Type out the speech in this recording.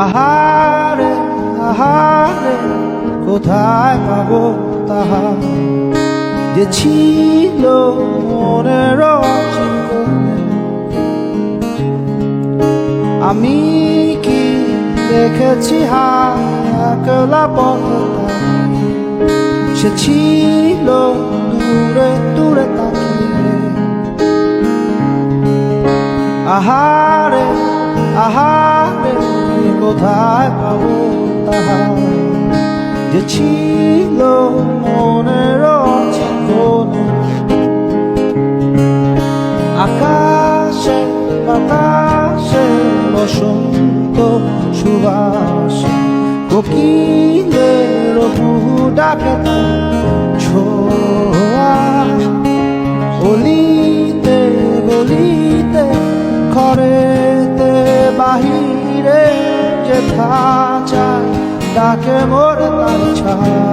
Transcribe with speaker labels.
Speaker 1: আহারে আহারে কোথায় পাবো তাহা যে ছিল মনের অচিন্তনে। আমি কি দেখেছি একলা পথে সে ছিল দূরে দূরে তাকিয়ে। আহারে আহারে কোথায় পাবো তাহা যে ছিল মনের অচিন্তনে। আকাশে বাতাসে বসন্ত সুবাসে কোকিলের কুহু ডাকে ছোঁয়া। অলিতে গলিতে ঘরেতে বাহিরে যেথা চায় ডাকে মোর তার ছায়া।